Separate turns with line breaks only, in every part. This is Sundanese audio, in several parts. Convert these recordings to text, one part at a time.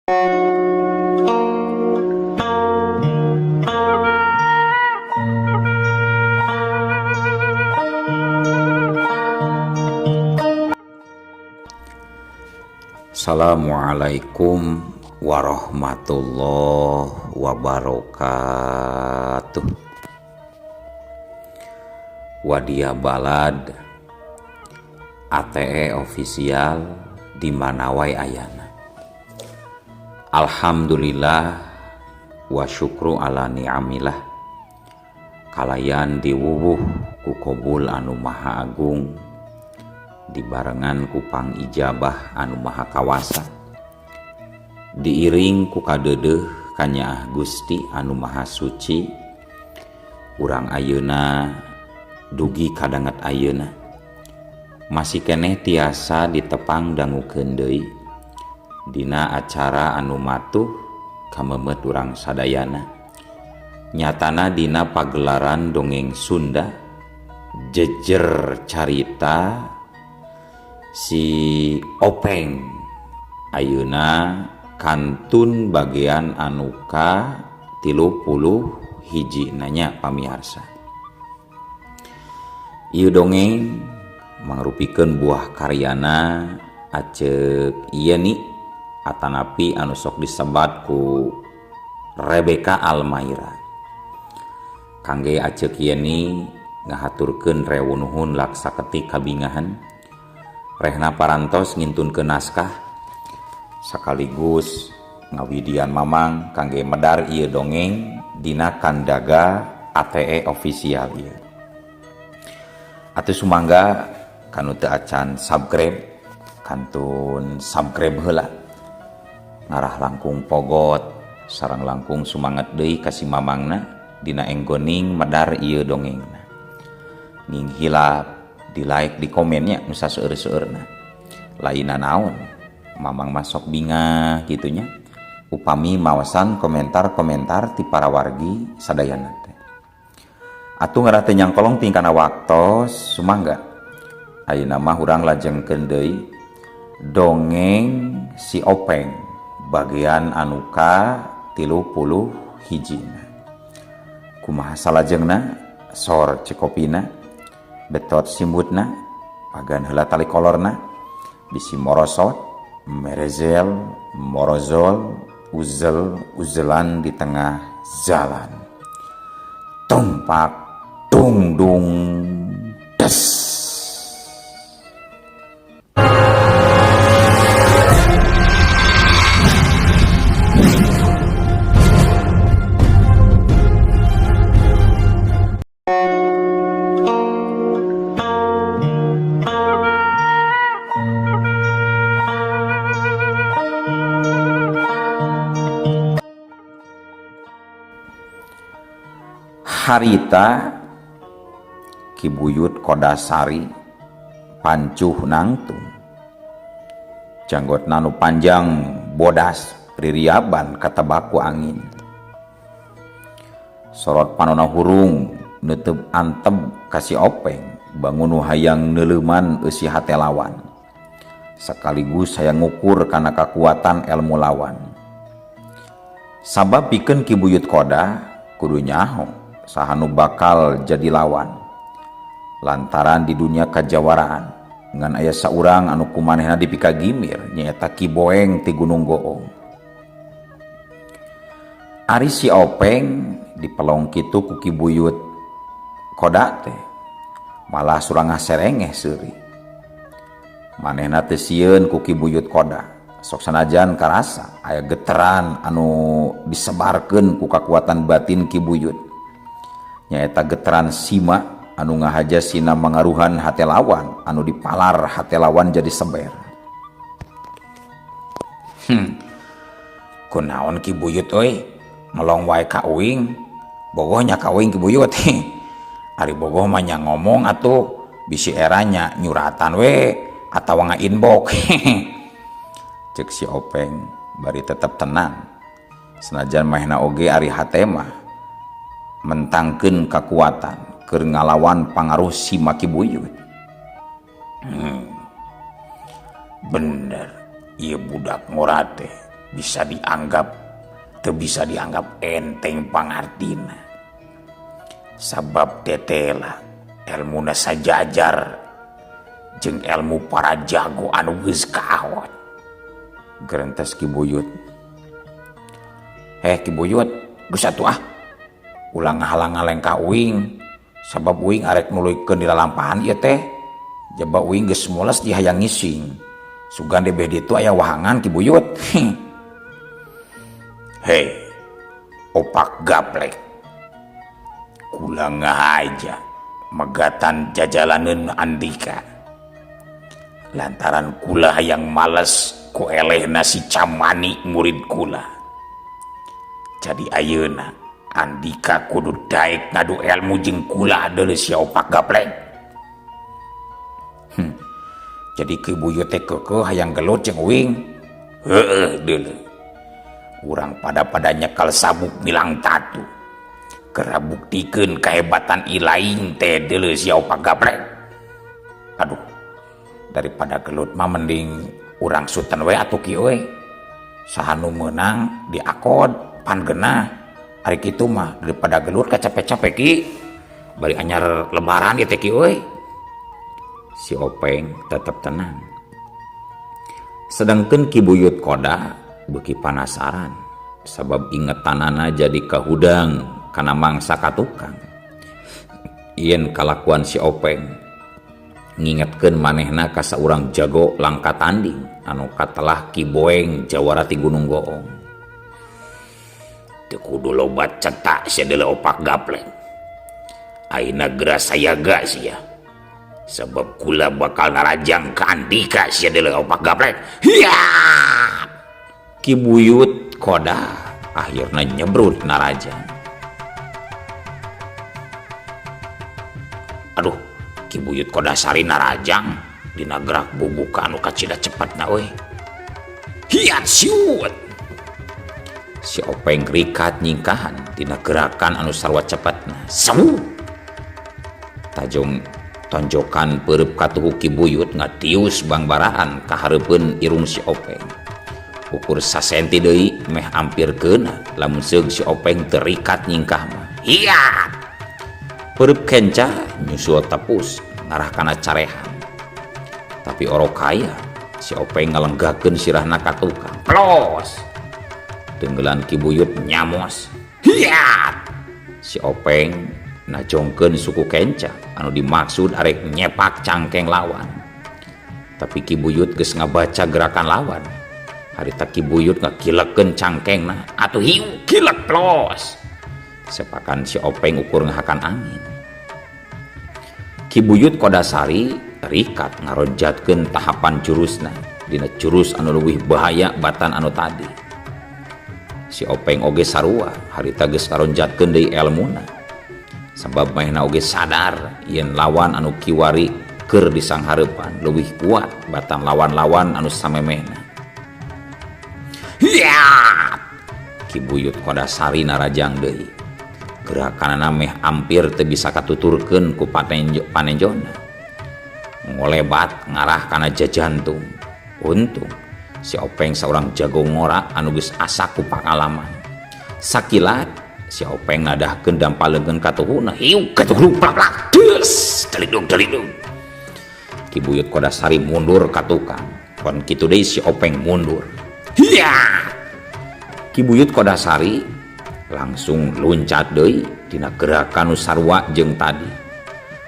Assalamualaikum warahmatullahi wabarakatuh. Wadia Balad ATE official di mana wae ayana. Alhamdulillah wa syukru ala ni'amillah. Kalayan diwuwuh ku Qobul anu maha agung, dibarengan ku pangijabah anu maha kawasa, diiring ku kadeudeuh kanyaah Gusti anu maha suci. Urang ayeuna dugi kadanget ayeuna masih keneh tiasa ditepang dangukeun deui dina acara anu matuh kamemet urang sadayana. Nyatana dina pagelaran dongeng Sunda jejer carita si Openg ayeuna kantun bagian anu ka 31 nanya pamiarsa. Ieu dongeng mangrupikeun buah karyana aceuk ieu ni atanapi anu sok disebat ku Rebecca Almaira. Kangge aceuk ieu ni ngahaturkeun rewuh laksaketi kabingahan, rehna parantos ngintunkeun naskah sakaligus ngawidian mamang kangge medar ieu dongeng dina kandaga ATE official ieu. Atuh sumangga kanu teu acan subscribe kantun subscribe heula, ngarah langkung pogot sareng langkung sumanget deui ka si mamangna dina enggoning medar ieu dongengna. Nging hilap di like di komennya nusa seueur-seueurna. Laina naon mamang masok bingah gitunya upami maosan komentar-komentar ti para wargi sadayana teh. Atuh ngarah teu nyangkolong tingkana waktos sumangga ayeuna mah urang lajengkeun deui dongeng si Openg bagian anu ka 31. Kumaha salajengna sor cekopina betot simutna pagan heula tali kolorna bisi morosot merezel morozol uzel uzelan di tengah jalan tumpak dung dung des. Harita Kibuyut Kodasari pancuh nangtung janggot nanu panjang bodas pririaban katebak ku angin sorot panona hurung neuteub anteb ka si Openg bangun hayang neuleuman eusi hate lawan sekaligus hayang ngukur kana kakuatan ilmu lawan. Sabab pikeun Kibuyut Koda kudu nyaho saha nu bakal jadi lawan lantaran di dunia kajawaraan ngan aya saurang anu kumanehna dipika gimir nyaeta Ki Boeng ti Gunung Goong. Ari si Openg dipelong kitu ku Kibuyut Koda teh malah surang ngaserengeh seuri. Manehna teu sieun ku Kibuyut Koda sok sanajan karasa aya geteran anu disebarkeun ku kakuatan batin Kibuyut nyaeta geteran sima anu ngahajasina mangaruhan hate lawan anu dipalar hate lawan jadi seber. Kunaon Kibuyut euy ngelong wae ka uing bogoh nya ka uing Kibuyut. Ari bogoh mah nya ngomong atuh bisi eranya nyuratan we atawa nga-inbox. Cek si Openg bari tetep tenang senajan mahna oge ari hate mah mentangkeun kakuatan keur ngalawan pangaruh si Kibuyut. Bener ieu budak ngora teh bisa dianggap enteng pangartina. Sabab tetela ilmuna sajajar jeung ilmu para jago anu geus kaawat. Gerentes Ki Buyut. Ki Buyut, geus atuh ulang ngahalang-ngaleng ka uing. Sabab uing arek nuluykeun di lalampahan ieu teh. Jaba uing geus mules dihayang ngising. Sugan debeh ditu aya wahangan Ki Buyut. Hei, opak gaplek. Kula ngahaja megatan jajalaneun Andika. Lantaran kula hayang males ku elehna si Camani murid kula. Jadi ayeuna Andika kudu daek ngadu ilmu jeung kula deuleu si opak gaplek. Jadi Ki Buyut teh keukeuh hayang gelut jeung uing. Heueuh deuleu. Urang pada nyekal sabuk milang tatu. Kera buktikeun kehebatan ilaing teh deuleu si opak gaplek. Aduh. Daripada gelut mah mending urang sutan we atuh kieu we. Saha nu meunang diakod pan geunah. Ari kitu mah daripada gelut capek-capek Ki. Bari anyar lebaran ieu teh kieu we. Si Openg tetep tenang. Sedangkeun Ki Buyut Koda beuki panasaran sabab ingetanana jadi kahudang kana mangsa katukang. Yen kalakuan si Openg ngingetkeun manehna ka saurang jago langka tanding anu katelah Ki Boeng jawara ti Gunung Goong. Teu kudu lobat cetak sia deuleu opak gaplek. Ayeuna geura sayaga sia. Sebab kula bakal narajang ka Andika sia deuleu opak gaplek. Hiya! Ki Buyut Koda akhirna nyebrut narajang. Aduh, Ki Buyut Koda sari narajang dina gerak bubuka anu kacida cepatna we. Hiat siut. Si Openg rikat nyingkahan dina gerakan anu sarua cepatna. Sawu. Tajung tonjokan peureub katuhu Ki Buyut ngatius bangbaraan ka hareupeun irung si Openg. Ukur sasenti deui meh hampir keuna lamun seug si Openg terikat nyingkah mah. Hiat. Peureub kenca nyusul tepus ngarah kana carehan. Tapi orokaya si Openg ngalenggakeun sirahna ka tukang. Plos. Tenggelan Ki Buyut nyamos. Hiat. Si Openg najongkeun suku kenca anu dimaksud arek nyepak cangkeng lawan. Tapi Ki Buyut geus ngabaca gerakan lawan. Harita Ki Buyut ngakilekeun cangkengna atuh hiu kilek plos. Sepakan si Openg ukur ngahakan angin. Ki Buyut Kodasari rikat ngaronjatkeun tahapan jurusna dina jurus anu leuwih bahaya batan anu tadi. Si Openg oge sarua harita geus ngaronjatkeun deui elmuna. Sabab mahna oge sadar yen lawan anu kiwari keur di sanghareupan leuwih kuat batan lawan-lawan anu samemehna. Hiat. Ki Buyut Kodasari narajang deui. Gerakanana meh hampir teu bisa katuturkeun ku panenjona. Ngolebat ngarah kana jajantung. Untung si Openg saurang jago ngora anu geus asa ku pangalaman. Sakilat si Openg nadahkeun dampaleungeun katuhuna. Hiu katuhna plak-plak. Deus, dalidung. Ki Buyut Kodasari mundur ka tukang. Kon kitu deui si Openg mundur. Hiya! Ki Buyut Kodasari langsung loncat deui dina gerakan nu sarua jeung tadi.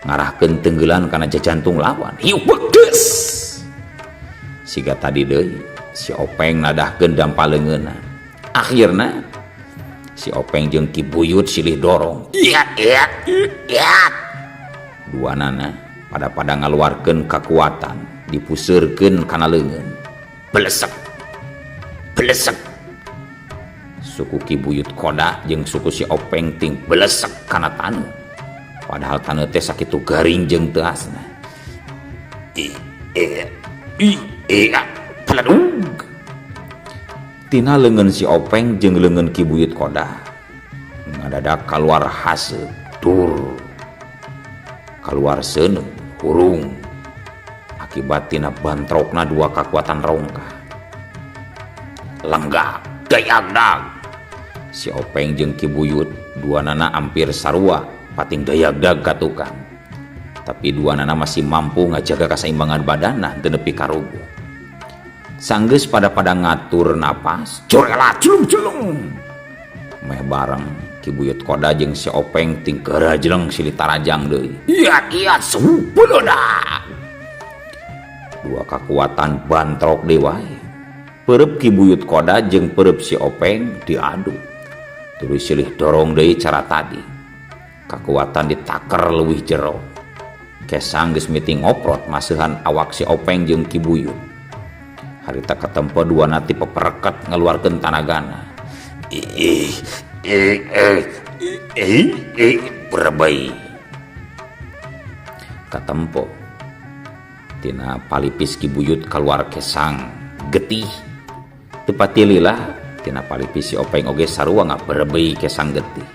Ngarahkeun tenggelan kana jajantung lawan. Hiu bedes. Siga tadi deui si Openg nadahkeun dampaleungeunna. Akhirna si Openg jeung Ki Buyut silih dorong. Iya. Duanana pada ngaluarkeun kakuatan dipuseurkeun kana leungeun. Belesek. Suku Ki Buyut Koda jeung suku si Openg ting belesek kana tanu. Padahal tanu teh sakitu garing jeung teu asna. Paladung. Tina leungeun si Openg jeung leungeun Ki Buyut Koda ngadadak kaluar haseup dur. Kaluar seuneu hurung. Akibat tina bantrokna dua kakuatan rongkah. lenggak dayagdag. Si Openg jeung Ki Buyut duanana hampir sarua pating dayagdag ka tukang, tapi duanana masih mampu ngajaga kaseimbangan badanna teu nepi ka rubuh. Sanggeus pada ngatur napas, corela culung-culung meh bareng Ki Buyut Koda jeung si Openg ting keurajleng silih tarajang deui. Iya supeuleuna. Dua kekuatan bantrok deui wae. Peureup Ki Buyut Koda jeung peureup si Openg diadu. Tuluy silih dorong deui cara tadi. Kekuatan ditaker leuwih jero. Kesang geus miting ngoprot maseuhan awak si Openg jeung Ki Buyut. Harita katempo duana ti pepereket ngaluarkeun tanagana. Berbay katempo tina palipis Ki Buyut keluar kesang getih tepati lila tina palipis si Openg oge sarua ngaberbay kesang getih.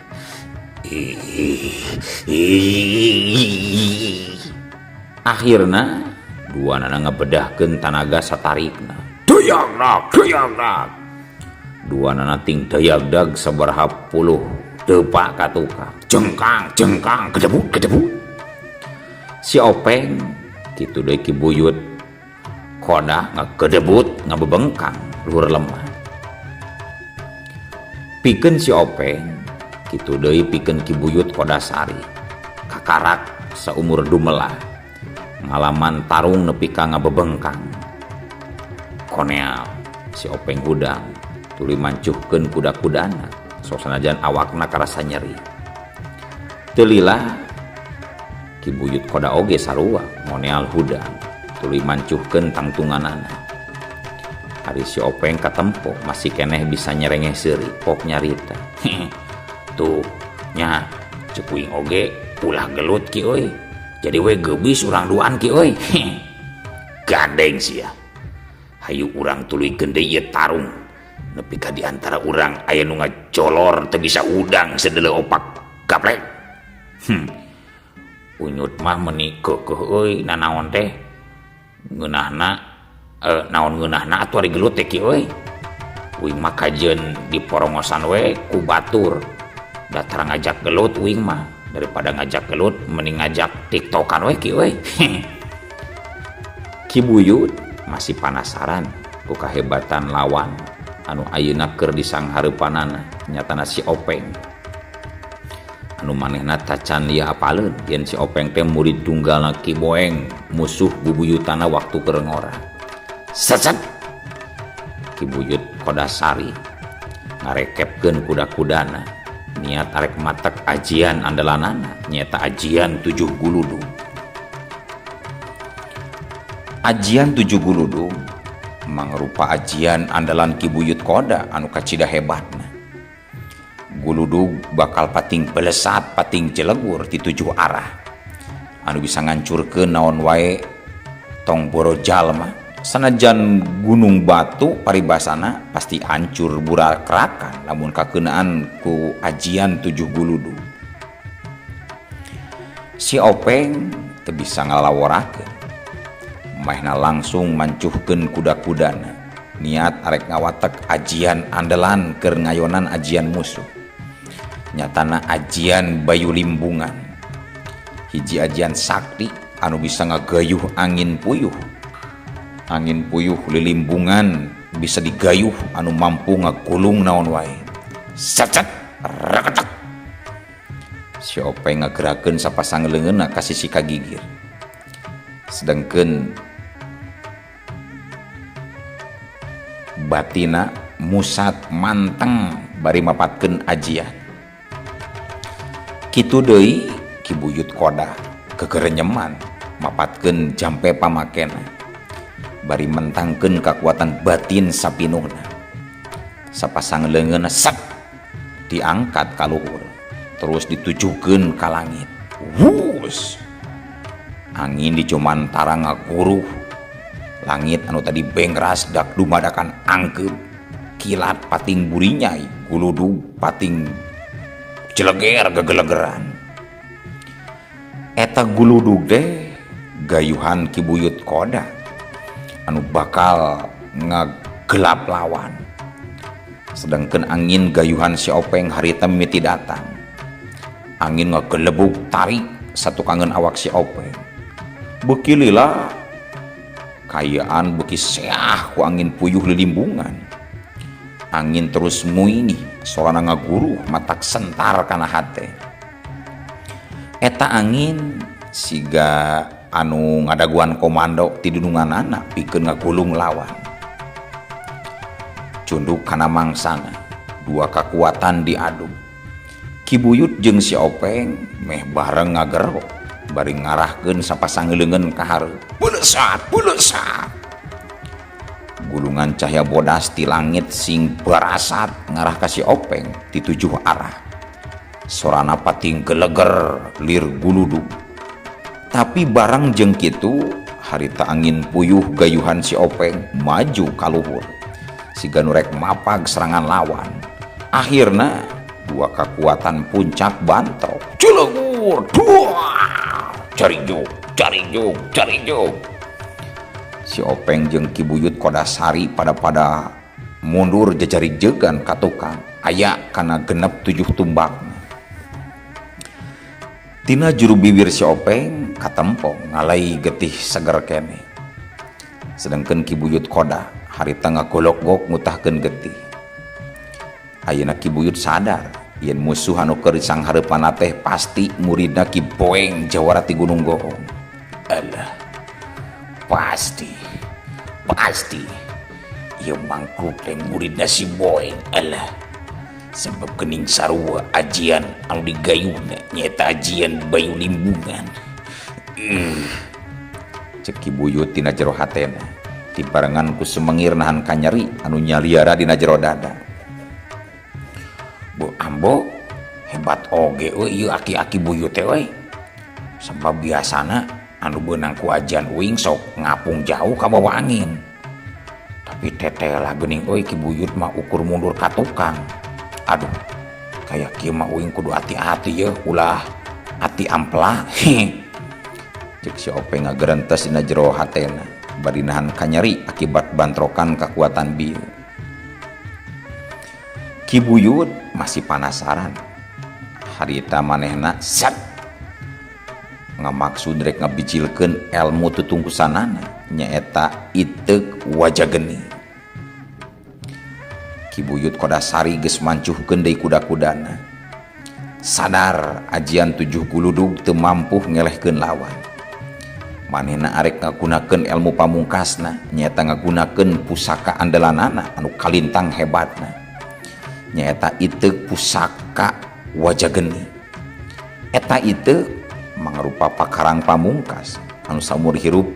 Akhirna duanana ngabedahkeun tanaga satarikna. Dayagdag duanana ting dayagdag sabaraha puluh teupa ka tukang. Jengkang gedebut. Si Openg kitu deui Ki Buyut Koda ngagedebut ngabebengkang luhur lemah. Pikeun si Openg kitu deui pikeun Ki Buyut Kodasari kakarak saumur dumelah ngalaman tarung nepi ka ngabebengkang. Koneal si Openg hudang tuluy mancuhkeun kuda-kudana sok sanajan awakna karasa nyeri. Teu lila Ki Buyut Koda oge sarua moneal hudang tuluy mancuhkeun tangtunganana. Ari si Openg katempo masih keneh bisa nyerengeh seuri pok nyarita. Tuh nya cepuing oge ulah gelut ki euy. Jadi we geubis urang duaan ki euy. Gandeng sia. Hayu urang tuluykeun deui ieu tarung. Nepi ka di antara urang aya nu ngajolor teu bisa udang sadeuleu opak gaplek. Unyut mah meuni keukeuh euy nanaon teh. Ngeunahna naon ngeunahna atuh ari gelut teh ki euy. Uing mah kajeun di porongosan we ku batur. Datar ngajak gelut uing mah daripada ngajak gelut mending ngajak tiktokan we ki euy. Ki Buyut masih penasaran ku kahebatan lawan anu ayeuna keur disanghareupanana nyatana si Openg. Anu manehna tacan lieu apaleun yen si Openg teh murid tunggalna Ki Boeng musuh bubuyutana waktu keur ngora. Sesat Ki Buyut Kodasari ngarekepkeun kuda-kudana niat arek matek ajian andalanana nyata ajian 7 guludung. Ajian 7 guludung mangrupa ajian andalan Ki Buyut Koda anu kacida hebatna. Guludug bakal pating belesat pating jelegur ti 7 arah anu bisa ngancurkeun naon wae tong boro jalma. Sanajan gunung batu paribasana pasti hancur burak-rakan lamun kakeunaan ku ajian 7 guludug. Si Openg teu bisa ngalaworakeun. Mahna langsung mancuhkeun kuda-kudana niat arek ngawatek ajian andalan keur ngayonan ajian musuh. Nyatana ajian Bayu Limbungan, hiji ajian sakti anu bisa ngagayuh angin puyuh lilimbungan bisa digayuh anu mampu ngagulung naon wae. Sacet reketek si Openg ngagerakeun sapasang leungeunna ka sisi kagigir. Sedengkeun batina musat manteng bari mapatkeun ajian. Kitu deui Ki Buyut Koda kegerenyeman mapatkeun jampe pamakena bari mentangkeun kekuatan batin sapinuhna. Sapasang leungeunna sak diangkat ka luhur terus ditujukeun ka langit. Wus angin dicumantara ngaguruh langit anu tadi bengras dak dumadakan angkeup kilat pating burinyai guludug pating celeger gegelegeran. Eta guludug deh gayuhan Ki Buyut Koda anu bakal ngagelap lawan sedangkan angin gayuhan si Openg harita mimiti datang. Angin ngagelebuk tarik satu kangen awak si Openg. Beki lila kayaan beki seah ku angin puyuh lilimbungan. Angin terus muini sorana ngaguru matak sentar kana hate. Eta angin siga anu ngadaguan komando ti dununganana pikeun ngagulung lawan. Cunduk kana mangsana dua kekuatan diadu. Ki Buyut jeung si Openg meh bareng ngagerok bari ngarahkeun sapasangeuleugeun ka hareup. Pulesat, pulesat. Gulungan cahya bodas ti langit sing barasat ngarah ka si Openg ti tujuh arah. Sorana pating geleger lir guludug. Tapi barang jeung kitu harita angin puyuh gayuhan si Openg maju ka luhur. Siga nu rek mapag serangan lawan. Akhirna dua kekuatan puncak bantrok. Culegur, duar. Caringjog, caringjog, caringjog. Si Openg jeung Ki Buyut Kodasari pada mundur jejarig-jegan ka tukang. Aya kana genep 7 tumbakna. Tina juru bibir si Openg katempong ngalai getih seger kene. Sedangkan Ki Buyut Koda harita ngagolok-gok ngutahkeun getih. Ayeuna Ki Buyut sadar yen musuh anu keur sanghareupanna teh pasti muridna Ki Boeng jawara ti Gunung Goong. Alah, pasti ieu mangkruk teh muridna si Boeng. Alah, sebab kening sarua ajian anu digayuhna nyaeta ajian bayu limbungan. Cek Ki Buyut tina jero hatena dibarengan ku semengir nahan kanyeri anu nyaliara dina jero dada. Bu Ambo hebat oge euy ieu aki-aki Buyut teh euy. Sabab biasana anu beunang ku ajian uing sok ngapung jauh ka bawah angin. Tapi teteh lah geuning euy Ki Buyut mah ukur mundur ka tukang. Aduh, kayak kieu mah uing kudu hati-hati ye, ulah hati ampla. Cek si Openg ngagerentes dina jero hatena bari nahan kanyeri akibat bantrokan kekuatan bieu. Ki Buyut masih penasaran. Harita manehna sat ngamaksud rek ngabicilkeun ilmu tutungkusanana nyaeta Iteuk Wajageni. Ki Buyut Kodasari geus mancuhkeun deui kuda-kudana. Sadar ajian 7 guludug teu mampu ngelehkeun lawan. Manehna arek ngagunakeun ilmu pamungkasna nyaeta ngagunakeun pusaka andalanana anu kalintang hebatna. Nyaeta Iteuk Pusaka Wajageni. Eta Iteuk mangrupa pakarang pamungkas anu saumur hirup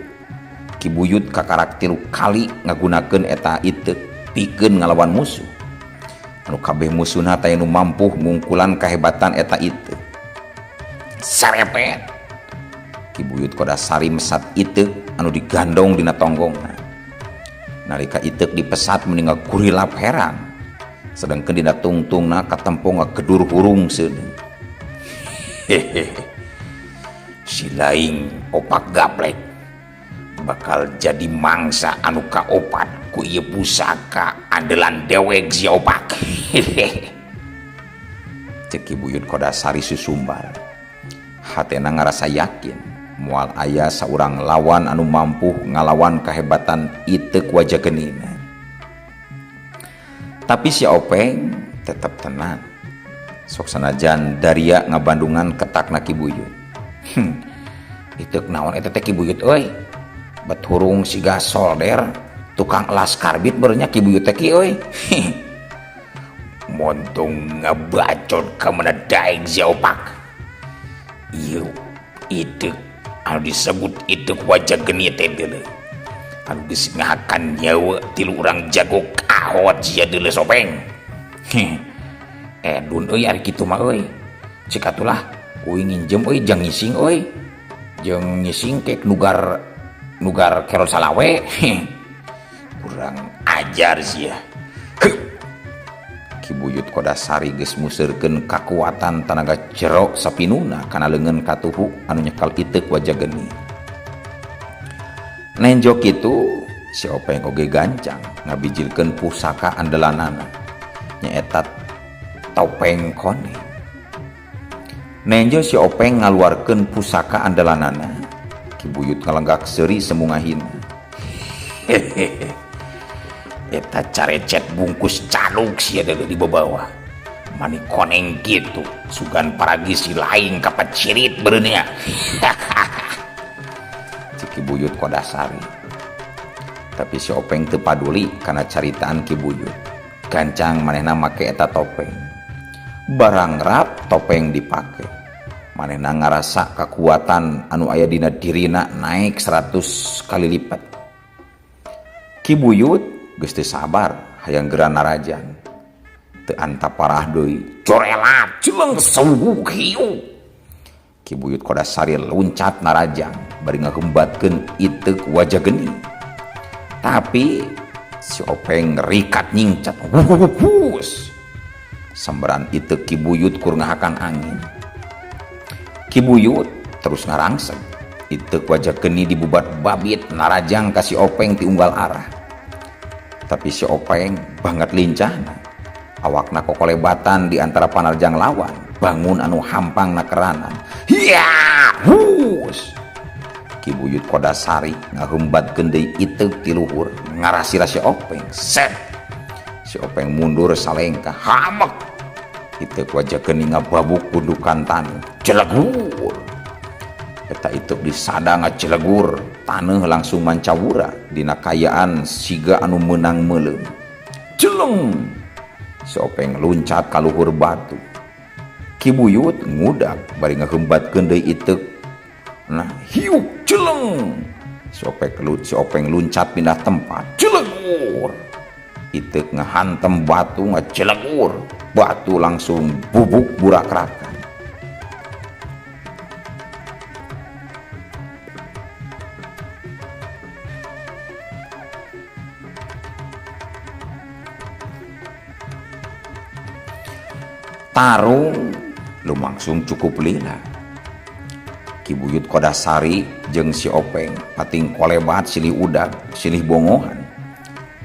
Ki Buyut kakarak 3 kali ngagunakeun eta Iteuk pikeun ngalawan musuh. Anu kabeh musuhna teh nu mampu ngungkulan kahebatan eta Iteuk. Sarepet Ki Buyut Kodasari mesat Iteuk anu digandong dina tonggongna. Nalika Iteuk dipesat mending ngagurilap heran. Sedangkan dina tungtungna katempong ngagedur hurung seuneu. Si laing opak gaplek bakal jadi mangsa anu kaopat ku ieu pusaka andelan dewek si opak. Cek Ki Buyut Kodasari susumbar. Hatena ngarasa yakin moal aya saurang lawan anu mampu ngalawan kahebatan Iteuk Wajagenina. Tapi si Openg tetap tenang. Sok sanajan daria ngabandungan ketakna Ki Buyut. Iteuk naon eta teh Ki Buyut euy? Bet hurung siga solder, tukang elas karbit beurnya Ki Buyut teh ki euy. Montong ngabacot ka mana daeng si Opak. Ieu Iteuk anu disebut Iteuk Wajageni teh deuleu. Anu geus ngahakan nyawa 3 urang jago kahot sia deuleu Openg. Edun euy ari kitu mah euy. Cik atulah uing nginjem euy jang ngising euy. Jeung ngising kek nugar kerol salawe. Kurang ajar sia. Ki Buyut Kodasari geus museurkeun kakuatan tanaga jero sapinuna kana leungeun katuhu anu nyekal Iteuk Wajageni. Nenjok itu si Openg oge gancang ngabijilkeun pusaka andalanana nyaeta topeng kone. Nenjo si Openg ngaluarkeun pusaka andalanana. Ki Buyut ngalenggak seuri semungahina. Hehehe. Eta carecet bungkus caluk sia di bawah. Mani koneng gitu, sugan paragisi lain kapat cirit bereunnya. Ki Buyut Kodasari. Tapi si Openg teu paduli kana caritaan Ki Buyut. Gancang manehna make eta topeng. Barang rap topeng dipake. Manehna ngarasa kekuatan anu aya dina dirina naik 100 kali lipat. Ki Buyut geus teu sabar hayang geura narajan. Teu anta parah deui, corelat ceuleng seuguh hiu. Ki Buyut Kodasari loncat narajang bari ngahembatkeun iteuk wajah geni. Tapi si Openg rikat nyingcat. Wuss. Sambaran iteuk Ki Buyut kur ngahakan angin. Ki Buyut terus ngarangseg. Iteuk wajah geni dibubat babit narajang ka si Openg ti unggal arah. Tapi si Openg banget lincahna. Awakna kokolebatan di antara panarjang lawan, bangun anu hampang na keranan. Hiya! Hus! Ki Buyut Kodasari ngahembatkeun deui iteuk ti luhur, ngarasira si Openg. Set! Si Openg mundur salengkah, hamek. Iteuk wajah geni ngababuk kudukan taneuh. Jelegur! Eta iteuk disada ngajelegur, taneuh langsung mancawura dina kayaan siga anu meunang meuleum. Jeleng! Si Openg luncat ka luhur batu. Ki Buyut ngudag bari ngahembatkeun deui iteuk. Nah, hiuk jeleng. Si Openg luncat pindah tempat. Jelegur. Iteuk ngahantem batu ngajelegur. Batu langsung bubuk burak-rakan. Tarung lumangsung cukup lila. Ki Buyut Kodasari jeung si Openg pating kolebat silih udag silih bongohan.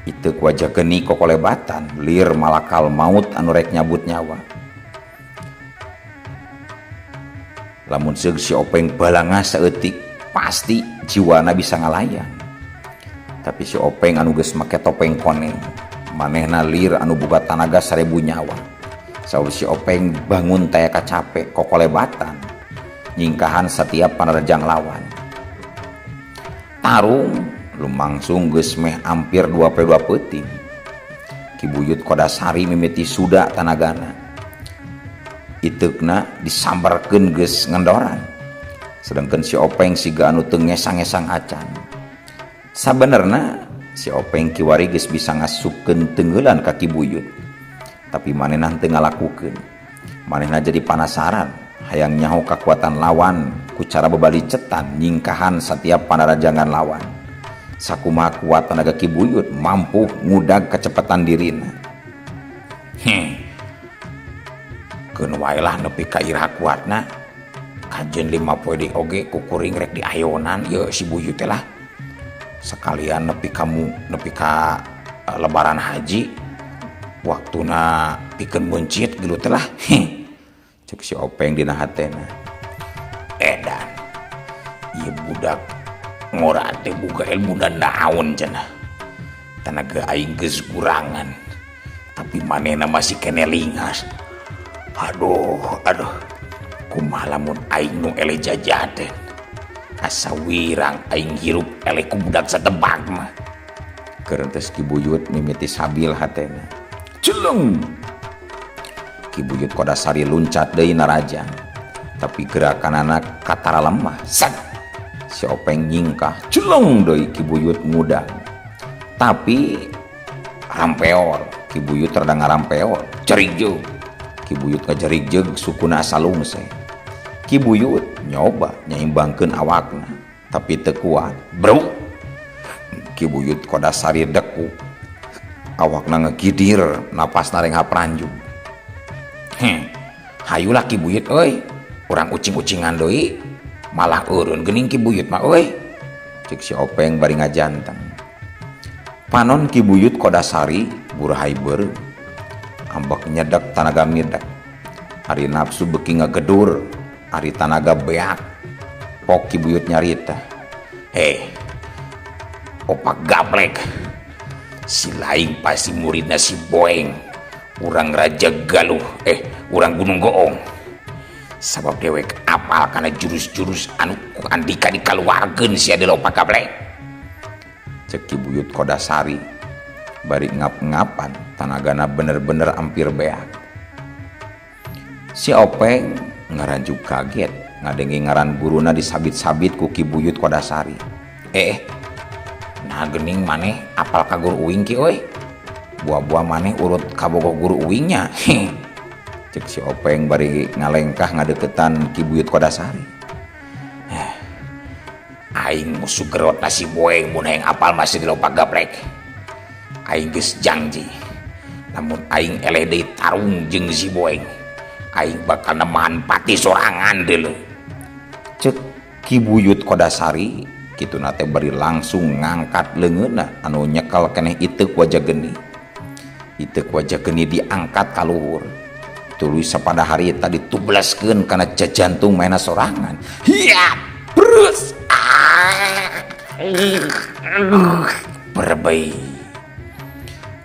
Iteuk wajah geni kokolebatan lir malakal maut anu rek nyabut nyawa. Lamun seug si Openg balangah saeutik pasti jiwana bisa ngalayang. Tapi si Openg anu geus make topeng koneng manehna lir anu boga tanaga 1000 nyawa. Saur si Openg bangun taya kacapek kokolebatan nyingkahan setiap panerjang lawan. Tarung lumangsung geus meh hampir 22 peuting. Ki Buyut Kodasari mimiti suda tanagana. Iteukna disambarkeun geus ngendoran. Sedengkeun si Openg siga anu teu ngesang-ngesang acan. Sabenerna si Openg kiwari geus bisa ngasupkeun teungeulan ka Ki Buyut. Tapi manehna teu ngalakukeun. Manehna jadi panasaran hayang nyaho kekuatan lawan ku cara babalicetan nyingkahan setiap panarajangan lawan. Sakumaha kuat tenaga Ki Buyut mampu ngudag kecepatan dirina. Keun wae lah nepi ka iraha kuatna. Kajeun 5 poe di oge kukuring rek diayonan ieu si Buyut teh lah. Sekalian nepi ka lebaran haji. Waktuna pikeun buncit gelut teh lah. Cek si Openg dina hatena. Edan. Ieu budak ngora teh boga ilmu dan naon cenah. Tenaga aing geus kurangan. Tapi manehna masih kene lingas. Aduh. Kumaha lamun aing nu ele jajaten. Asa wirang aing hirup ele ku budak satebak mah. Kerentes Ki Buyut mimiti sabil hatena. Jeleng. Ki Buyut Kodasari luncat deui narajang. Tapi gerakan anak katara lemah. Set. Si Openg nyingkah. Jeleng deui Ki Buyut ngudag. Tapi rampeor. Ki Buyut rada ngarampeor. Jerigjeu. Ki Buyut ngajerigjeg sukuna asa lungse. Ki Buyut nyoba nyaimbangkeun awakna. Tapi teu kuat. Bro. Ki Buyut Kodasari deku. Awakna ngegidir napasna reng hapranjung. Hayulah Ki Buyut euy. Urang ucing-ucingan deui. Malah eureun geuning Ki Buyut mah euy. Cek si Openg bari ngajanteng. Panon Ki Buyut Kodasari burahay beureum. ambek nyedak tanaga midak, ari nafsu beki ngagedur, ari tanaga beak. Pok Ki Buyut nyarita, opak gaplek, si lain pasti muridna si Boeng, urang Raja Galuh, urang Gunung Goong. Sabab dewek apal karena jurus-jurus anu andika dikaluarkeun si adalah opak gaplek. Cek Ki Buyut Kodasari bari ngap-ngapan tanagana bener-bener ampir beak. Si Openg ngaranjuk kaget ngadengi ngaran guruna disabit-sabit ku Ki Buyut Kodasari. Nah gening maneh apal ka guru uing ki euy. Buah-buah maneh urut kabogoh guru uingnya. Cek si Openg bari ngalengkah ngadeketan Ki Buyut Kodasari. Aing musuh gerot nasi Boeng mun hayang apal masih di lopak gaplek. Aing geus janji, namun aing eleh deui tarung jeung si Boeng, aing bakal nemahan pati sorangan deuleu. Cek Ki Buyut Kodasari kituna teh bari langsung ngangkat leungeunna anu nyekel keneh iteuk wajah geni. Iteuk wajah geni diangkat ka luhur. Tuluy sapada hari eta ditublaskeun kana jajantung maena sorangan. Hiap! Brus! Berebei.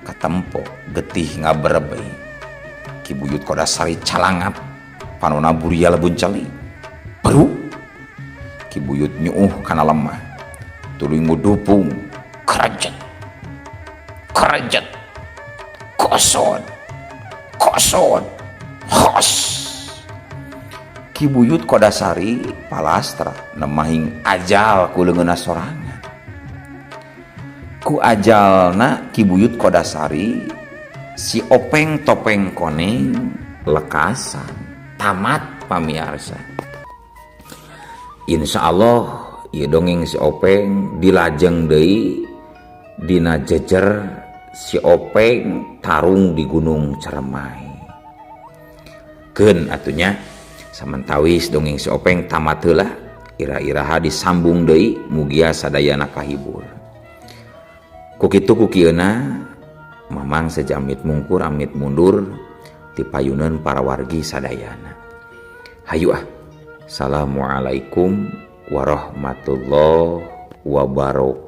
Katempo getih ngaberebei. Ki Buyut Kodasari calangap panonna buria lebun celi. Baru Ki Buyut nyuuh kana lemah. Tuluy ngudupung kerajet. Kerajet. Kosod. Kosod. Hos. Ki Buyut Kodasari palastra nemahing ajal ku leungeunna sorangan. Ku ajalna Ki Buyut Kodasari si Openg topeng koneng lekasan tamat pamiarsa. Insyaallah ieu dongeng si Openg dilajeng deui dina jejer si Openg tarung di Gunung Ceremai. Keun atunya samantawis dongeng si Openg tamat heula, ira-iraha disambung deui mugia sadayana kahibur. Ku kitu ku kieuna mamang sejamit mungkur amit mundur ti payuneun para wargi sadayana. Hayu Assalamualaikum warahmatullahi wabarakatuh.